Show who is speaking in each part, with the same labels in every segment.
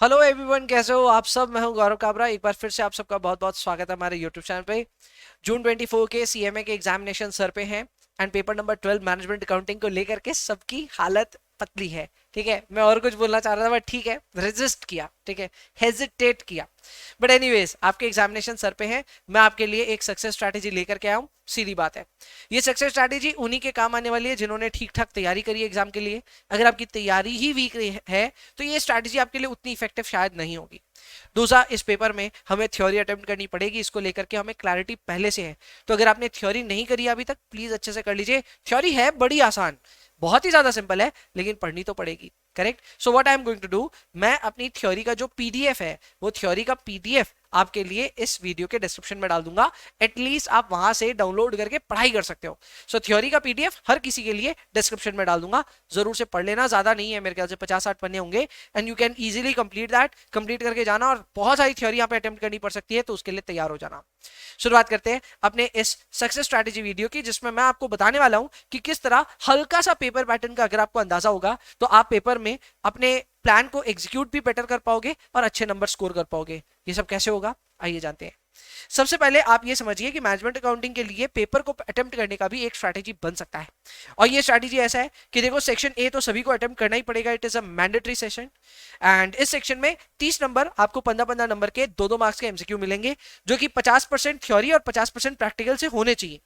Speaker 1: Hello everyone, कैसे हो आप सब। मैं हूं गौरव काबरा। एक बार फिर से आप सबका बहुत बहुत स्वागत है हमारे यूट्यूब चैनल पे। जून 24 के सीएमए के एग्जामिनेशन सर पे हैं and paper number 12 management accounting को लेकर के सबकी हालत पतली है। ठीक है, मैं और कुछ बोलना चाह रहा था बट ठीक है, रेजिस्ट किया, ठीक है, हेजिटेट किया। बट एनीवेज, आपके एग्जामिनेशन सर पे हैं। मैं आपके लिए एक सक्सेस स्ट्रैटेजी लेकर के आया हूँ। सीधी बात है, ये सक्सेस स्ट्रैटेजी उन्हीं के काम आने वाली है जिन्होंने ठीक ठाक तैयारी करी है एग्जाम के लिए। अगर आपकी तैयारी ही वीक है तो ये स्ट्रैटेजी आपके लिए उतनी इफेक्टिव शायद नहीं होगी। दूसरा, इस पेपर में हमें थ्योरी अटेम्प्ट करनी पड़ेगी, इसको लेकर के हमें क्लैरिटी पहले से है। तो अगर आपने थ्योरी नहीं करी अभी तक, प्लीज अच्छे से कर लीजिए। थ्योरी है बड़ी आसान, बहुत ही ज्यादा सिंपल है, लेकिन पढ़नी तो पड़ेगी। Correct. So what I am going to do, मैं अपनी थ्योरी का जो पीडीएफ है, वो थ्योरी का पीडीएफ आपके लिए इस वीडियो के डिस्क्रिप्शन में डाल दूंगा। एटलीस्ट आप वहां से डाउनलोड करके पढ़ाई कर सकते हो। सो थ्योरी का पीडीएफ हर किसी के लिए डिस्क्रिप्शन में डाल दूंगा। जरूर से पढ़ लेना, ज्यादा नहीं है, मेरे ख्याल से 50-60 पन्ने होंगे and you can easily complete that. Complete करके जाना और बहुत सारी थ्योरी यहाँ पे अटेम्प्ट करनी पड़ सकती है, तो उसके लिए तैयार हो जाना। शुरुआत करते हैं अपने इस सक्सेस स्ट्रैटेजी वीडियो की, जिसमें मैं आपको बताने वाला हूं कि किस तरह हल्का सा पेपर पैटर्न का अगर आपको अंदाजा होगा तो आप पेपर में अपने प्लान को एग्जीक्यूट भी बेटर कर पाओगे और अच्छे नंबर स्कोर कर पाओगे। ये सब कैसे होगा, आइए जानते हैं। सबसे पहले आप ये समझिए कि मैनेजमेंट अकाउंटिंग के लिए पेपर को अटेम्प्ट करने का भी एक स्ट्रैटेजी बन सकता है। और ये स्ट्रैटेजी ऐसा है कि देखो, सेक्शन ए तो सभी को अटेम्प्ट करना ही पड़ेगा, it is a mandatory session. And इस सेक्शन में 30 नंबर, आपको 15-15 नंबर के 2-2 मार्क्स के एमसीक्यू मिलेंगे, जो कि 50% थ्योरी और 50% प्रैक्टिकल से होने चाहिए।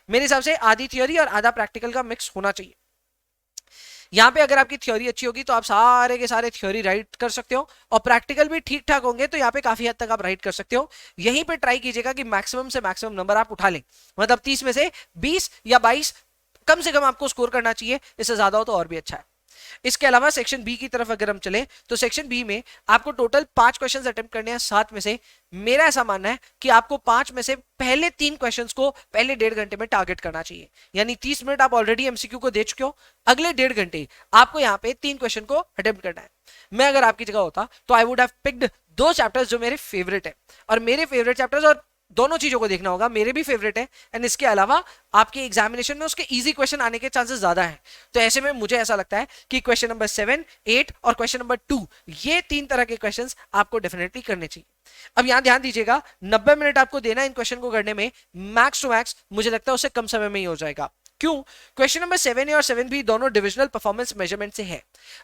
Speaker 1: मेरे हिसाब से आधी थ्योरी और आधा प्रैक्टिकल का मिक्स होना चाहिए। यहाँ पे अगर आपकी थ्योरी अच्छी होगी तो आप सारे के सारे थ्योरी राइट कर सकते हो, और प्रैक्टिकल भी ठीक ठाक होंगे तो यहाँ पे काफी हद तक आप राइट कर सकते हो। यहीं पे ट्राई कीजिएगा कि मैक्सिमम से मैक्सिमम नंबर आप उठा लें, मतलब 30 में से 20 या 22 कम से कम आपको स्कोर करना चाहिए। इससे ज्यादा हो तो और भी अच्छा है। इसके अलावा सेक्शन बी की तरफ अगर हम चले तो सेक्शन बी में आपको टोटल 5 क्वेश्चंस अटेम्प्ट करने हैं 7 में से। मेरा ऐसा मानना है कि आपको 5 में से पहले 3 क्वेश्चंस को पहले 1.5 घंटे में टारगेट करना चाहिए। यानी 30 मिनट आप ऑलरेडी एमसीक्यू को दे चुके हो, अगले 1.5 घंटे आपको यहाँ पे 3 क्वेश्चन को अटेम्प्ट करना है। मैं अगर आपकी जगह होता तो I would have picked 2 chapters जो मेरे फेवरेट है, और मेरे फेवरेट चैप्टर्स, और दोनों चीजों को देखना होगा, मेरे भी फेवरेट है एंड इसके अलावा आपके एग्जामिनेशन में उसके इजी क्वेश्चन आने के चांसेस ज्यादा हैं। तो ऐसे में मुझे ऐसा लगता है कि क्वेश्चन नंबर 7, 8 और क्वेश्चन नंबर 2, ये 3 तरह के क्वेश्चंस आपको डेफिनेटली करने चाहिए। अब यहां ध्यान दीजिएगा, 90 मिनट आपको देना इन क्वेश्चन को करने में। मैक्स टू मैक्स मुझे लगता है उससे कम समय में ही हो जाएगा। क्यों? क्वेश्चन नंबर 7 ए और 7 बी दोनों डिविजनल परफॉर्मेंस मेजरमेंट से है।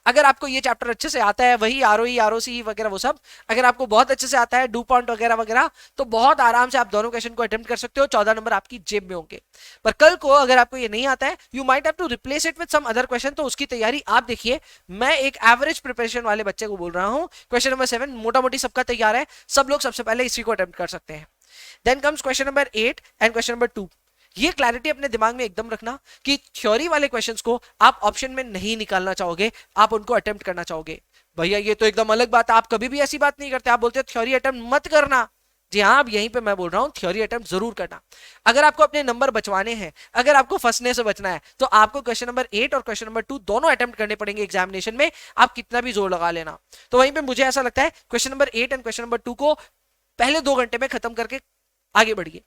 Speaker 1: अगर आपको ये चैप्टर अच्छे से आता है, वही आरओई, आरओसी वगैरह वो सब, अगर आपको बहुत अच्छे से आता है, डू पॉइंट वगैरह वगैरह, तो बहुत आराम से आप दोनों क्वेश्चन को अटेम्प्ट कर सकते हो, 14 नंबर आपकी जेब में होंगे। पर कल को अगर आपको ये नहीं आता है, you might have to replace it with some other question, तो उसकी तैयारी आप देखिए। मैं एक एवरेज प्रिपरेशन वाले बच्चे को बोल रहा हूं, क्वेश्चन नंबर 7 मोटा मोटी सबका तैयार है, सब लोग सबसे पहले इसी को अटेम्प्ट कर सकते हैं। Then comes question number 8 and question number 2। ये क्लैरिटी अपने दिमाग में एकदम रखना कि थ्योरी वाले क्वेश्चंस को आप ऑप्शन में नहीं निकालना चाहोगे, आप उनको अटेम्प्ट करना चाहोगे। भैया ये तो एकदम अलग बात है, आप कभी भी ऐसी बात नहीं करते, आप बोलते हो थ्योरी अटेम्प्ट मत करना। जी हाँ, अब यहीं पे मैं बोल रहा हूं थ्योरी अटेम्प्ट जरूर करना। अगर आपको अपने नंबर बचवाने हैं, अगर आपको फंसने से बचना है, तो आपको क्वेश्चन नंबर 8 और क्वेश्चन नंबर 2 दोनों अटेम्प्ट करने पड़ेंगे एग्जामिनेशन में, आप कितना भी जोर लगा लेना। तो वहीं पे मुझे ऐसा लगता है question number 8 and question number 2 को पहले 2 घंटे में खत्म करके आगे बढ़िए।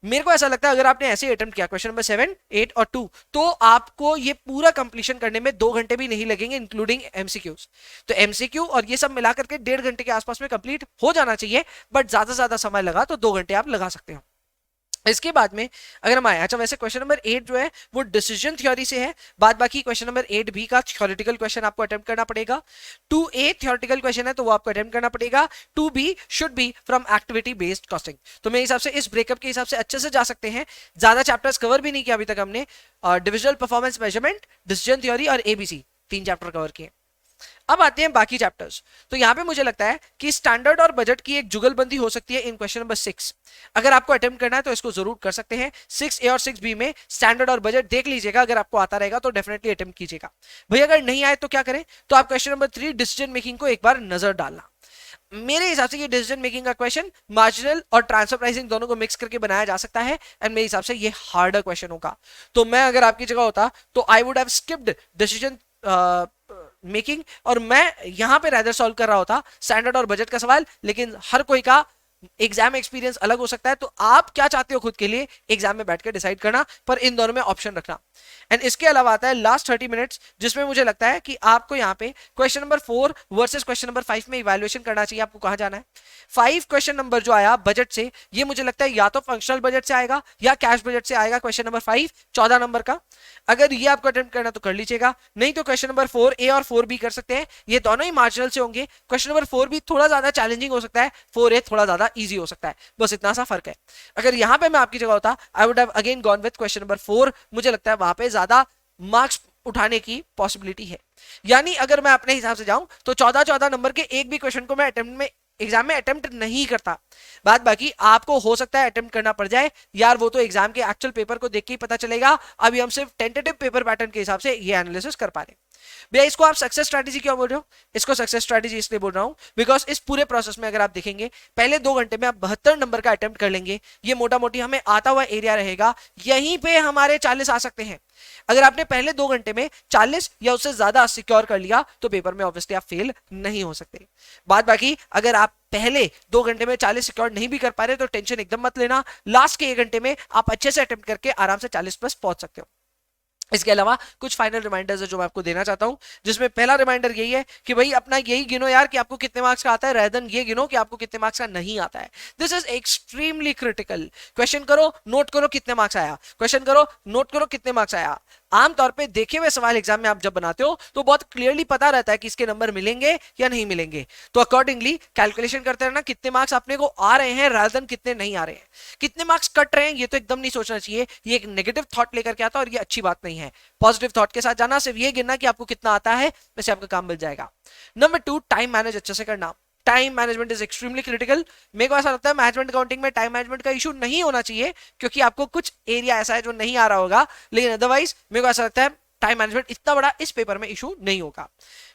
Speaker 1: मेरे को ऐसा लगता है अगर आपने ऐसे अटेम्प्ट किया क्वेश्चन नंबर 7, 8 और 2, तो आपको ये पूरा कंप्लीशन करने में 2 घंटे भी नहीं लगेंगे, इंक्लूडिंग एमसीक्यूज। तो एमसीक्यू और ये सब मिलाकर के 1.5 घंटे के आसपास में कंप्लीट हो जाना चाहिए, बट ज्यादा से ज्यादा समय लगा तो 2 घंटे आप लगा सकते हो। इसके बाद में अगर हम आए, अच्छा वैसे क्वेश्चन नंबर 8 जो है वो डिसीजन थ्योरी से है, बाद बाकी क्वेश्चन नंबर 8 बी का थ्योरेटिकल क्वेश्चन आपको अटेम्प्ट करना पड़ेगा। 2A थ्योरेटिकल क्वेश्चन है तो वो आपको अटेम्प्ट करना पड़ेगा। 2B should be from activity based costing. तो मेरे हिसाब से इस ब्रेकअप के हिसाब से अच्छे से जा सकते हैं। ज्यादा चैप्टर्स कवर भी नहीं किया अभी तक हमने, divisional performance measurement, decision theory और एबीसी, 3 चैप्टर कवर किए। अब आते हैं बाकी चैप्टर्स। तो यहां पे मुझे लगता है कि स्टैंडर्ड और बजट की एक जुगलबंदी हो सकती है इन क्वेश्चन नंबर 6। अगर आपको अटेम्प्ट करना है तो इसको जरूर कर सकते हैं। 6A और 6B में स्टैंडर्ड और बजट देख लीजिएगा, अगर आपको आता रहेगा तो डेफिनेटली अटेम्प्ट कीजिएगा। भैया अगर नहीं आए तो क्या करें? तो आप क्वेश्चन नंबर 3 डिसीजन मेकिंग को एक बार नजर डालना। मेरे हिसाब से ये डिसीजन मेकिंग का क्वेश्चन मार्जिनल और ट्रांसफर प्राइसिंग दोनों को मिक्स करके बनाया जा सकता है, एंड मेरे हिसाब से ये हार्डर क्वेश्चन होगा। तो मैं अगर आपकी जगह होता तो I would have skipped decision making, और मैं यहां पे रैदर सॉल्व कर रहा होता स्टैंडर्ड और बजट का सवाल, लेकिन हर कोई का एग्जाम एक्सपीरियंस अलग हो सकता है, तो आप क्या चाहते हो खुद के लिए एग्जाम में बैठ के डिसाइड करना, पर इन दोनों में ऑप्शन रखना। एंड इसके अलावा आता है लास्ट 30 मिनट्स, जिसमें मुझे लगता है कि आपको यहाँ पे question number 4 versus question number 5 में इवैल्यूएशन करना चाहिए, आपको कहां जाना है। 5 क्वेश्चन नंबर जो आया बजट से, ये मुझे लगता है या तो फंक्शनल बजट से आएगा या कैश बजट से आएगा। क्वेश्चन नंबर 5 14 नंबर का, अगर ये आपको अटेम्प्ट करना तो कर लीजिएगा, नहीं तो क्वेश्चन नंबर 4 ए और 4 बी कर सकते हैं, ये दोनों ही मार्जिनल से होंगे। क्वेश्चन नंबर 4 भी थोड़ा ज्यादा चैलेंजिंग हो सकता है, 4 ए थोड़ा ज्यादा इजी हो सकता है, बस इतना सा फर्क है। अगर यहां पे मैं आपकी जगह होता, I would have again gone with question number 4, मुझे लगता है वहां पे ज्यादा मार्क्स उठाने की पॉसिबिलिटी है। यानी अगर मैं अपने हिसाब से जाऊं तो 14 नंबर के एक भी क्वेश्चन को मैं अटेम्प्ट में एग्जाम में अटेम्प्ट नहीं करता। बात बाकी आपको हो सकता है अटेम्प्ट करना पड़ जाए यार, वो तो एग्जाम के एक्चुअल पेपर को देख के ही पता चलेगा। अभी हम सिर्फ टेंटेटिव पेपर पैटर्न के हिसाब से ये एनालिसिस कर पा रहे हैं। भैया इसको आप सक्सेस स्ट्रैटेजी क्यों बोल रहे हो? इसको सक्सेस स्ट्रैटेजी इसलिए बोल रहा हूं बिकॉज इस पूरे प्रोसेस में अगर आप देखेंगे पहले 2 घंटे में आप 72 नंबर का अटेम्प्ट कर लेंगे, ये मोटा मोटी हमें आता हुआ एरिया रहेगा, यहीं पे हमारे 40 आ सकते हैं। अगर आपने पहले 2 घंटे में 40 या उससे ज्यादा सिक्योर कर लिया तो पेपर में ऑब्वियसली आप फेल नहीं हो सकते। बात बाकी अगर आप पहले 2 घंटे में 40 सिक्योर नहीं भी कर पा रहे तो टेंशन एकदम मत लेना, लास्ट के 1 घंटे में आप अच्छे से अटेम्प्ट करके आराम से 40 प्लस पहुंच सकते हो। इसके अलावा कुछ फाइनल रिमाइंडर्स है जो मैं आपको देना चाहता हूं, जिसमें पहला रिमाइंडर यही है कि भाई अपना यही गिनो यार कि आपको कितने मार्क्स का आता है, rather than ये गिनो कि आपको कितने मार्क्स का नहीं आता है। This is extremely critical. Question करो, नोट करो कितने मार्क्स आया, क्वेश्चन करो, नोट करो कितने मार्क्स आया। आमतौर पे देखे हुए सवाल एग्जाम में आप जब बनाते हो तो बहुत क्लियरली पता रहता है कि इसके नंबर मिलेंगे या नहीं मिलेंगे, तो अकॉर्डिंगली कैलकुलेशन करते रहना कितने मार्क्स अपने को आ रहे हैं rather than कितने नहीं आ रहे हैं। कितने मार्क्स कट रहे हैं ये तो एकदम नहीं सोचना चाहिए, ये एक नेगेटिव थॉट लेकर के आता है और ये अच्छी बात नहीं है। पॉजिटिव थॉट के साथ जाना, सिर्फ ये गिनना कि आपको कितना आता है, वैसे आपका काम मिल जाएगा। नंबर 2, टाइम मैनेज अच्छे से करना। Time management is extremely critical. मेरे को ऐसा लगता है मैनेजमेंट अकाउंटिंग में टाइम मैनेजमेंट का इशू नहीं होना चाहिए, क्योंकि आपको कुछ एरिया ऐसा है जो नहीं आ रहा होगा, लेकिन अदरवाइज मेरे को ऐसा लगता है टाइम मैनेजमेंट इतना बड़ा इस पेपर में इशू नहीं होगा।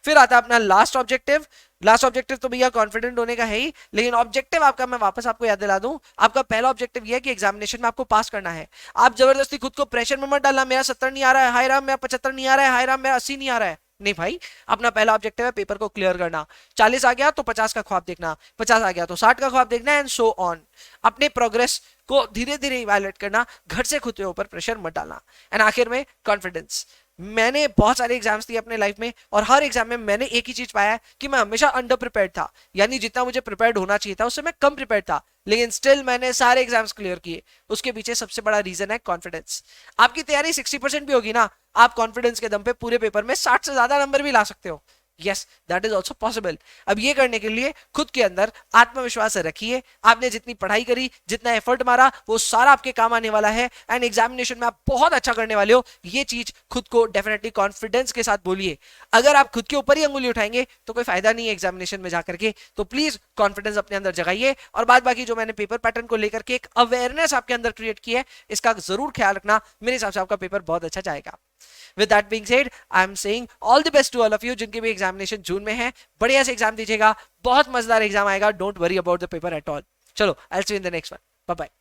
Speaker 1: फिर आता है अपना लास्ट ऑब्जेक्टिव। लास्ट ऑब्जेक्टिव तो भैया कॉन्फिडेंट होने का है ही, लेकिन ऑब्जेक्टिव आपका मैं वापस आपको याद दिला दूं, आपका पहला ऑब्जेक्टिव ये है कि एग्जामिनेशन में आपको पास करना है। आप जबरदस्ती खुद को प्रेशर में मत डालना, मेरा 70 नहीं आ रहा है, हाय राम मेरा 75 नहीं आ रहा है, हाय राम मेरा 80 नहीं आ रहा है। नहीं भाई, अपना पहला ऑब्जेक्टिव है पेपर को क्लियर करना। 40 आ गया तो 50 का ख्वाब देखना, 50 आ गया तो 60 का ख्वाब देखना, एंड सो ऑन। अपने प्रोग्रेस को धीरे धीरे इवैल्यूएट करना, घर से खुद के ऊपर प्रेशर मत डालना। एंड आखिर में कॉन्फिडेंस। मैंने बहुत सारे एग्जाम्स दिए अपने लाइफ में और हर एग्जाम में मैंने एक ही चीज पाया है कि मैं हमेशा अंडर प्रिपेयर्ड था, यानी जितना मुझे प्रिपेयर्ड होना चाहिए था उससे मैं कम प्रिपेयर्ड था, लेकिन स्टिल मैंने सारे एग्जाम्स क्लियर किए। उसके पीछे सबसे बड़ा रीजन है कॉन्फिडेंस। आपकी तैयारी 60% भी होगी ना, आप कॉन्फिडेंस के दम पे पूरे पेपर में 60 से ज्यादा नंबर भी ला सकते हो। Yes, that is also possible. अब ये करने के लिए खुद के अंदर आत्मविश्वास रखिए। आपने जितनी पढ़ाई करी, जितना एफर्ट मारा, वो सारा आपके काम आने वाला है, एंड एग्जामिनेशन में आप बहुत अच्छा करने वाले हो। ये चीज खुद को डेफिनेटली कॉन्फिडेंस के साथ बोलिए। अगर आप खुद के ऊपर ही अंगुली उठाएंगे तो कोई फायदा नहीं है एग्जामिनेशन में जाकर के। तो प्लीज कॉन्फिडेंस अपने अंदर जगाइए, और बाद बाकी जो मैंने पेपर पैटर्न को लेकर के एक अवेयरनेस आपके अंदर क्रिएट की है, इसका जरूर ख्याल रखना। मेरे हिसाब से आपका पेपर बहुत अच्छा जाएगा। With that being said, I am saying all the best to all of you जिनके भी एग्जामिनेशन जून में है। बढ़िया से एग्जाम दीजिएगा, बहुत मजेदार एग्जाम आएगा। Don't worry about the paper at all. चलो, I'll see you in the next one. Bye bye.